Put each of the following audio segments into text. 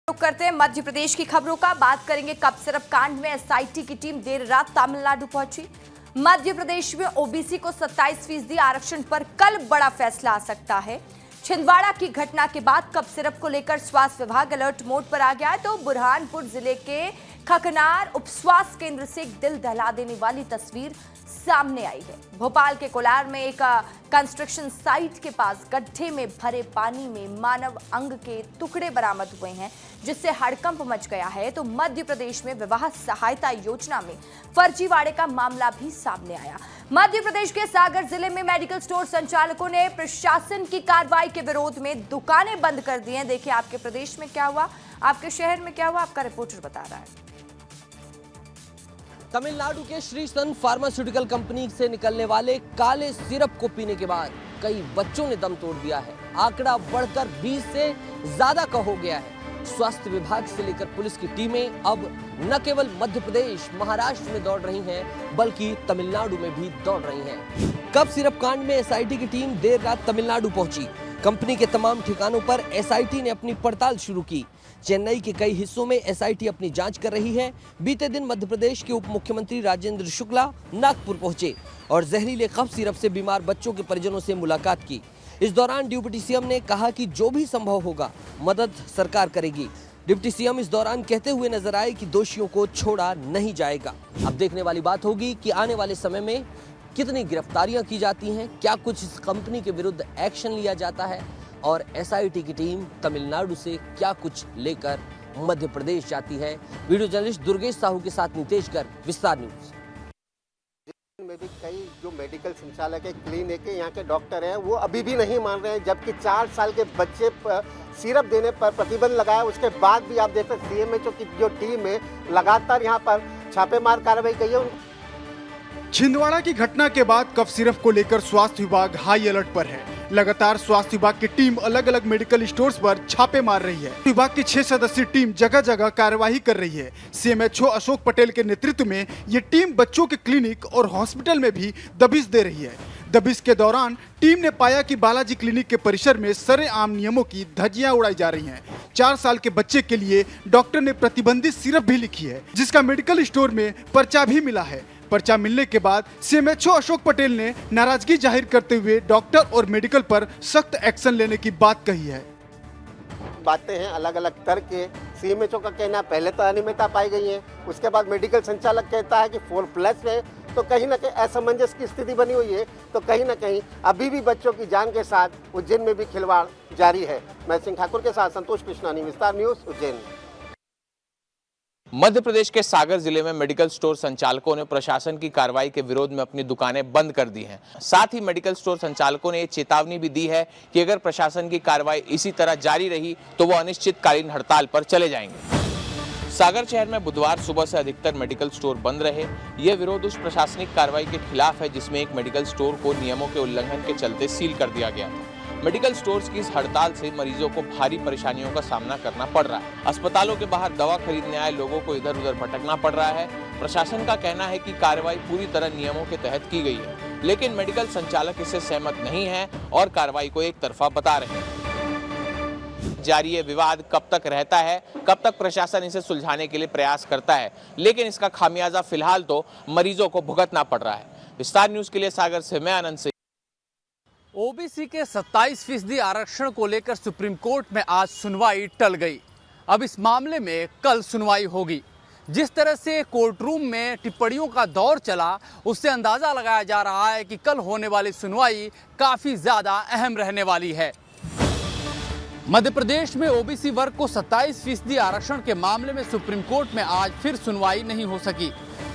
करते हैं मध्य प्रदेश की खबरों का। बात करेंगे कप सिरप कांड में एसआईटी की टीम देर रात तमिलनाडु पहुंची। मध्य प्रदेश में ओबीसी को 27% आरक्षण पर कल बड़ा फैसला आ सकता है। छिंदवाड़ा की घटना के बाद कप सिरप को लेकर स्वास्थ्य विभाग अलर्ट मोड पर आ गया है। तो बुरहानपुर जिले के खकनार उप स्वास्थ्य केंद्र से एक दिल दहला देने वाली तस्वीर सामने आई है। भोपाल के कोलार में एक कंस्ट्रक्शन साइट के पास गड्ढे में भरे पानी में मानव अंग के टुकड़े बरामद हुए हैं, जिससे हड़कंप मच गया है। तो मध्य प्रदेश में विवाह सहायता योजना में फर्जीवाड़े का मामला भी सामने आया। मध्य प्रदेश के सागर जिले में मेडिकल स्टोर संचालकों ने प्रशासन की कार्रवाई के विरोध में दुकानें बंद कर दी हैं। देखिए आपके प्रदेश में क्या हुआ, आपके शहर में क्या हुआ, आपका रिपोर्टर बता रहा है। तमिलनाडु के श्री सन फार्मास्यूटिकल कंपनी से निकलने वाले काले सिरप को पीने के बाद कई बच्चों ने दम तोड़ दिया है। आंकड़ा बढ़कर 20 से ज्यादा का हो गया है। स्वास्थ्य विभाग से लेकर पुलिस की टीमें अब न केवल मध्य प्रदेश, महाराष्ट्र में दौड़ रही हैं, बल्कि तमिलनाडु में भी दौड़ रही हैं। कप सिरप कांड में एसआईटी की टीम देर रात तमिलनाडु पहुंची। कंपनी के तमाम ठिकानों पर एसआईटी ने अपनी पड़ताल शुरू की। चेन्नई के कई हिस्सों में एसआईटी अपनी जांच कर रही है। बीते दिन मध्य प्रदेश के उप मुख्यमंत्री राजेंद्र शुक्ला नागपुर पहुंचे और जहरीले कफ सिरप से बीमार बच्चों के परिजनों से मुलाकात की। इस दौरान डिप्टी सीएम ने कहा कि जो भी संभव होगा मदद सरकार करेगी। डिप्टी सीएम इस दौरान कहते हुए नजर आए कि दोषियों को छोड़ा नहीं जाएगा। अब देखने वाली बात होगी कि आने वाले समय में कितनी गिरफ्तारियां की जाती हैं, क्या कुछ इस कंपनी के विरुद्ध एक्शन लिया जाता है और एसआईटी की टीम तमिलनाडु से क्या कुछ लेकर मध्य प्रदेश जाती है। वीडियो जर्नलिस्ट दुर्गेश साहू के साथ नितेश गर्ग, विस्तार न्यूज। में भी कई जो मेडिकल संचालक है, क्लिनिक है, यहाँ के डॉक्टर हैं, वो अभी भी नहीं मान रहे हैं। जबकि 4 साल के बच्चे सिरप देने पर प्रतिबंध लगाया, उसके बाद भी आप देखते हैं सीएमएचओ की जो टीम है लगातार यहाँ पर छापेमार कार्रवाई की है। छिंदवाड़ा की घटना के बाद कफ सिरप को लेकर स्वास्थ्य विभाग हाई अलर्ट पर है। लगातार स्वास्थ्य विभाग की टीम अलग अलग मेडिकल स्टोर्स पर छापे मार रही है। विभाग की 6 सदस्यीय टीम जगह जगह कार्यवाही कर रही है। सीएमएचओ अशोक पटेल के नेतृत्व में ये टीम बच्चों के क्लिनिक और हॉस्पिटल में भी दबिश दे रही है। दबिश के दौरान टीम ने पाया कि बालाजी क्लिनिक के परिसर में सरेआम नियमों की धज्जियां उड़ाई जा रही हैं। 4 साल के बच्चे के लिए डॉक्टर ने प्रतिबंधित सिरप भी लिखी है, जिसका मेडिकल स्टोर में पर्चा भी मिला है। पर्चा मिलने के बाद सीएमएचओ अशोक पटेल ने नाराजगी जाहिर करते हुए डॉक्टर और मेडिकल पर सख्त एक्शन लेने की बात कही है। बातें हैं अलग अलग तरह के। सीएमएचओ का कहना पहले तो अनियमितता पाई गई है, उसके बाद मेडिकल संचालक कहता है कि 4+ है। तो कहीं ना कहीं असमंजस की स्थिति बनी हुई है। तो कहीं ना कहीं अभी भी बच्चों की जान के साथ उज्जैन में भी खिलवाड़ जारी है। मैं सिंह ठाकुर के साथ संतोष कृष्णानी, विस्तार न्यूज, उज्जैन। मध्य प्रदेश के सागर जिले में मेडिकल स्टोर संचालकों ने प्रशासन की कार्रवाई के विरोध में अपनी दुकानें बंद कर दी हैं। साथ ही मेडिकल स्टोर संचालकों ने चेतावनी भी दी है कि अगर प्रशासन की कार्रवाई इसी तरह जारी रही तो वो अनिश्चितकालीन हड़ताल पर चले जाएंगे। सागर शहर में बुधवार सुबह से अधिकतर मेडिकल स्टोर बंद रहे। यह विरोध उस प्रशासनिक कार्रवाई के खिलाफ है जिसमें एक मेडिकल स्टोर को नियमों के उल्लंघन के चलते सील कर दिया गया था। मेडिकल स्टोर्स की इस हड़ताल से मरीजों को भारी परेशानियों का सामना करना पड़ रहा है। अस्पतालों के बाहर दवा खरीदने आए लोगों को इधर उधर भटकना पड़ रहा है। प्रशासन का कहना है कि कार्रवाई पूरी तरह नियमों के तहत की गई है, लेकिन मेडिकल संचालक इससे सहमत नहीं है और कार्रवाई को एक तरफा बता रहे हैं। जारी ये विवाद कब तक रहता है, कब तक प्रशासन इसे सुलझाने के लिए प्रयास करता है, लेकिन इसका खामियाजा फिलहाल तो मरीजों को भुगतना पड़ रहा है। विस्तार न्यूज के लिए सागर से मैं आनंद सिंह। ओबीसी के 27% आरक्षण को लेकर सुप्रीम कोर्ट में आज सुनवाई टल गई। अब इस मामले में कल सुनवाई होगी। जिस तरह से कोर्ट रूम में टिप्पणियों का दौर चला, उससे अंदाजा लगाया जा रहा है कि कल होने वाली सुनवाई काफी ज्यादा अहम रहने वाली है। मध्य प्रदेश में ओबीसी वर्ग को 27% आरक्षण के मामले में सुप्रीम कोर्ट में आज फिर सुनवाई नहीं हो सकी।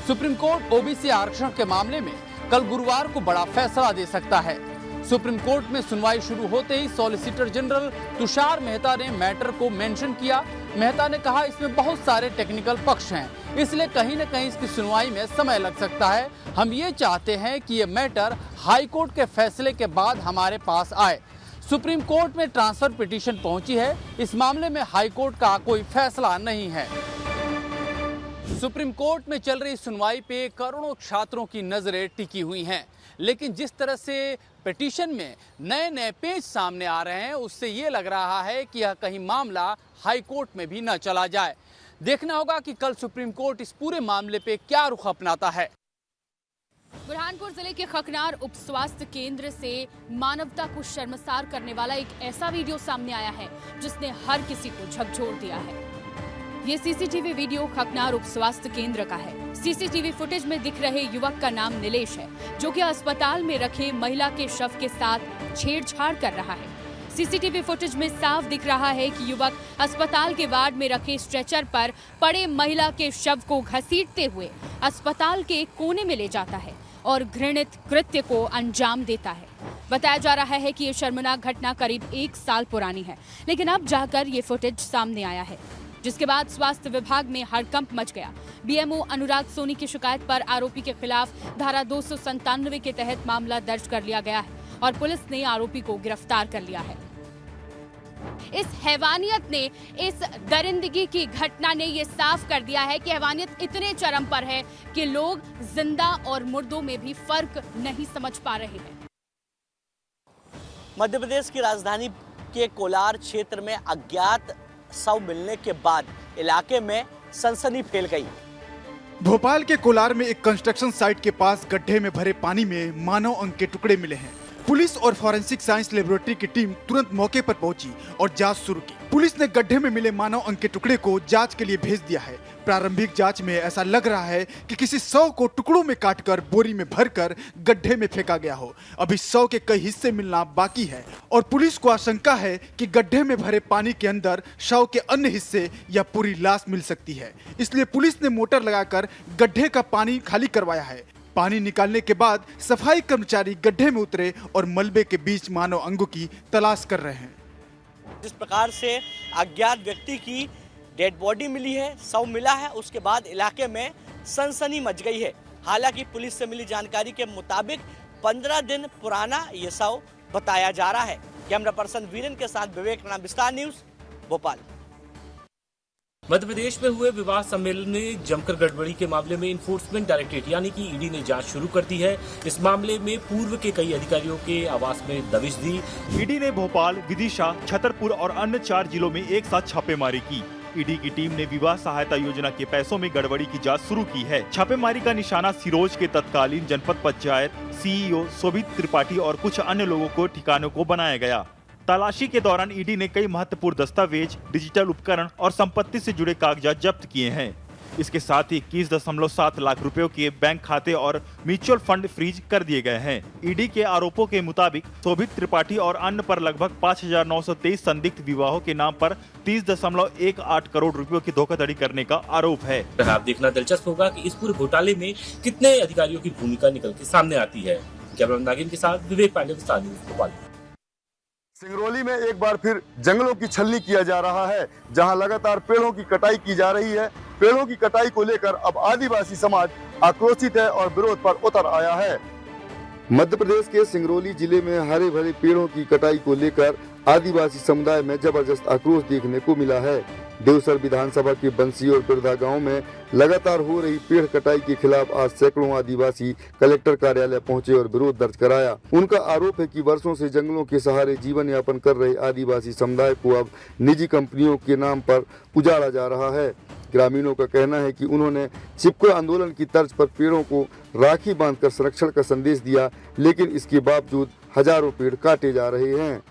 सुप्रीम कोर्ट ओबीसी आरक्षण के मामले में कल गुरुवार को बड़ा फैसला दे सकता है। सुप्रीम कोर्ट में सुनवाई शुरू होते ही सॉलिसिटर जनरल तुषार मेहता ने मैटर को मेंशन किया। मेहता ने कहा इसमें बहुत सारे टेक्निकल पक्ष हैं, इसलिए कहीं न कहीं इसकी सुनवाई में समय लग सकता है। हम ये चाहते हैं कि ये मैटर हाई कोर्ट के फैसले के बाद हमारे पास आए। सुप्रीम कोर्ट में ट्रांसफर पिटीशन पहुंची है। इस मामले में हाई कोर्ट का कोई फैसला नहीं है। सुप्रीम कोर्ट में चल रही सुनवाई पे करोड़ों छात्रों की नजरें टिकी हुई हैं, लेकिन जिस तरह से पिटीशन में नए नए पेज सामने आ रहे हैं, उससे ये लग रहा है कि यह कहीं मामला हाई कोर्ट में भी न चला जाए। देखना होगा कि कल सुप्रीम कोर्ट इस पूरे मामले पे क्या रुख अपनाता है। बुरहानपुर जिले के खकनार उप स्वास्थ्य केंद्र से मानवता को शर्मसार करने वाला एक ऐसा वीडियो सामने आया है जिसने हर किसी को झकझोर दिया है। ये सीसीटीवी वीडियो खकनार उप स्वास्थ्य केंद्र का है। सीसीटीवी फुटेज में दिख रहे युवक का नाम नीलेश है, जो कि अस्पताल में रखे महिला के शव के साथ छेड़छाड़ कर रहा है। सीसीटीवी फुटेज में साफ दिख रहा है कि युवक अस्पताल के वार्ड में रखे स्ट्रेचर पर पड़े महिला के शव को घसीटते हुए अस्पताल के कोने में ले जाता है और घृणित कृत्य को अंजाम देता है। बताया जा रहा है कि ये शर्मनाक घटना करीब 1 साल पुरानी है, लेकिन अब जाकर ये फुटेज सामने आया है, जिसके बाद स्वास्थ्य विभाग में हड़कंप मच गया। बीएमओ अनुराग सोनी की शिकायत पर आरोपी के खिलाफ धारा 297 के तहत मामला दर्ज कर लिया गया है और पुलिस ने आरोपी को गिरफ्तार कर लिया है। इस हैवानियत ने, इस दरिंदगी की घटना ने ये साफ कर दिया है कि हैवानियत इतने चरम पर है कि लोग जिंदा और मुर्दों में भी फर्क नहीं समझ पा रहे हैं। मध्य प्रदेश की राजधानी के कोलार क्षेत्र में अज्ञात शव मिलने के बाद इलाके में सनसनी फैल गई। भोपाल के कोलार में एक कंस्ट्रक्शन साइट के पास गड्ढे में भरे पानी में मानव अंग के टुकड़े मिले हैं। पुलिस और फॉरेंसिक साइंस लेबोरेटरी की टीम तुरंत मौके पर पहुंची और जांच शुरू की। पुलिस ने गड्ढे में मिले मानव अंग के टुकड़े को जांच के लिए भेज दिया है। प्रारंभिक जांच में ऐसा लग रहा है कि किसी शव को टुकड़ों में काटकर बोरी में भरकर गड्ढे में फेंका गया हो। अभी शव के कई हिस्से मिलना बाकी है और पुलिस को आशंका है कि गड्ढे में भरे पानी के अंदर शव के अन्य हिस्से या पूरी लाश मिल सकती है। इसलिए पुलिस ने मोटर लगाकर गड्ढे का पानी खाली करवाया है। पानी निकालने के बाद सफाई कर्मचारी गड्ढे में उतरे और मलबे के बीच मानव अंगों की तलाश कर रहे हैं। जिस प्रकार से अज्ञात व्यक्ति की डेड बॉडी मिली है, शव मिला है, उसके बाद इलाके में सनसनी मच गई है। हालांकि पुलिस से मिली जानकारी के मुताबिक 15 दिन पुराना ये शव बताया जा रहा है। कैमरा पर्सन वीरेन के साथ विवेक राणा, विस्तार न्यूज, भोपाल। मध्य प्रदेश में हुए विवाह सम्मेलन में जमकर गड़बड़ी के मामले में इन्फोर्समेंट डायरेक्टरेट यानी कि ईडी ने जांच शुरू कर दी है। इस मामले में पूर्व के कई अधिकारियों के आवास में दबिश दी। ईडी ने भोपाल, विदिशा, छतरपुर और अन्य 4 जिलों में एक साथ छापेमारी की। ईडी की टीम ने विवाह सहायता योजना के पैसों में गड़बड़ी की जांच शुरू की है। छापेमारी का निशाना सिरोंज के तत्कालीन जनपद पंचायत सीईओ शोभित त्रिपाठी और कुछ अन्य लोगों को ठिकानों को बनाया गया। तलाशी के दौरान ईडी ने कई महत्वपूर्ण दस्तावेज, डिजिटल उपकरण और संपत्ति से जुड़े कागजात जब्त किए हैं। इसके साथ ही 21.7 लाख रुपयों के बैंक खाते और म्यूचुअल फंड फ्रीज कर दिए गए हैं। ईडी के आरोपों के मुताबिक शोभित त्रिपाठी और अन्य पर लगभग 5,923 संदिग्ध विवाहों के नाम पर 30.18 करोड़ रुपयों की धोखाधड़ी करने का आरोप है। आप देखना दिलचस्प होगा कि इस पूरे घोटाले में कितने अधिकारियों की भूमिका निकल के सामने आती है। कैमरामैन नागिन के साथ विवेक पांडे, विस्तार न्यूज, भोपाल। सिंगरौली में एक बार फिर जंगलों की छलनी किया जा रहा है, जहां लगातार पेड़ों की कटाई की जा रही है। पेड़ों की कटाई को लेकर अब आदिवासी समाज आक्रोशित है और विरोध पर उतर आया है। मध्य प्रदेश के सिंगरौली जिले में हरे भरे पेड़ों की कटाई को लेकर आदिवासी समुदाय में जबरदस्त आक्रोश देखने को मिला है। देवसर विधानसभा के बंसी और बिरधा गांव में लगातार हो रही पेड़ कटाई के खिलाफ आज सैकड़ों आदिवासी कलेक्टर कार्यालय पहुंचे और विरोध दर्ज कराया। उनका आरोप है कि वर्षों से जंगलों के सहारे जीवन यापन कर रहे आदिवासी समुदाय को अब निजी कंपनियों के नाम पर उजाड़ा जा रहा है। ग्रामीणों का कहना है कि उन्होंने चिपको आंदोलन की तर्ज पर पेड़ों को राखी बांधकर संरक्षण का संदेश दिया, लेकिन इसके बावजूद हजारों पेड़ काटे जा रहे हैं।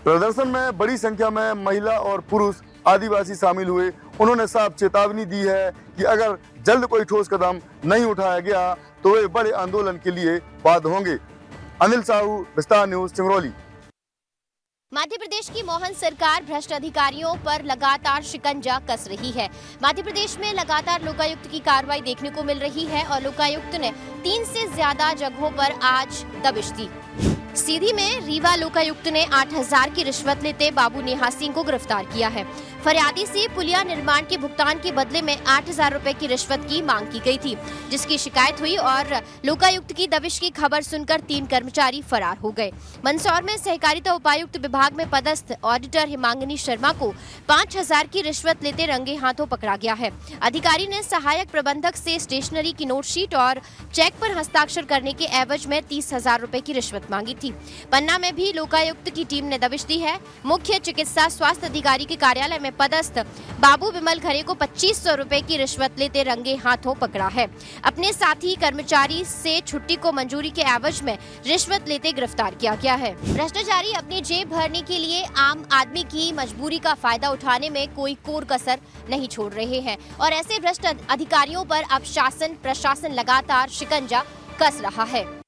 प्रदर्शन में बड़ी संख्या में महिला और पुरुष आदिवासी शामिल हुए। उन्होंने साफ चेतावनी दी है कि अगर जल्द कोई ठोस कदम नहीं उठाया गया तो वे बड़े आंदोलन के लिए बाध्य होंगे। अनिल साहू, विस्तार न्यूज, सिंगरौली। मध्य प्रदेश की मोहन सरकार भ्रष्ट अधिकारियों पर लगातार शिकंजा कस रही है। मध्य प्रदेश में लगातार लोकायुक्त की कार्रवाई देखने को मिल रही है और लोकायुक्त ने 3 से ज्यादा जगहों पर आज दबिश दी। सीधी में रीवा लोकायुक्त ने 8,000 की रिश्वत लेते बाबू नेहा सिंह को गिरफ्तार किया है। फरियादी से पुलिया निर्माण के भुगतान के बदले में 8,000 रुपए की रिश्वत की मांग की गई थी, जिसकी शिकायत हुई और लोकायुक्त की दबिश की खबर सुनकर 3 कर्मचारी फरार हो गए। मंदसौर में सहकारिता उपायुक्त विभाग में पदस्थ ऑडिटर हिमांगिनी शर्मा को 5,000 की रिश्वत लेते रंगे हाथों पकड़ा गया है। अधिकारी ने सहायक प्रबंधक से स्टेशनरी की नोटशीट और चेक पर हस्ताक्षर करने के एवज में 30,000 रुपए की रिश्वत मांगी थी। पन्ना में भी लोकायुक्त की टीम ने दबिश दी है। मुख्य चिकित्सा स्वास्थ्य अधिकारी के कार्यालय में पदस्थ बाबू विमल खरे को 2,500 रुपए की रिश्वत लेते रंगे हाथों पकड़ा है। अपने साथी कर्मचारी से छुट्टी को मंजूरी के एवज में रिश्वत लेते गिरफ्तार किया गया है। भ्रष्टाचारी अपनी जेब भरने के लिए आम आदमी की मजबूरी का फायदा उठाने में कोई कोर कसर नहीं छोड़ रहे हैं और ऐसे भ्रष्ट अधिकारियों पर अब शासन प्रशासन लगातार शिकंजा कस रहा है।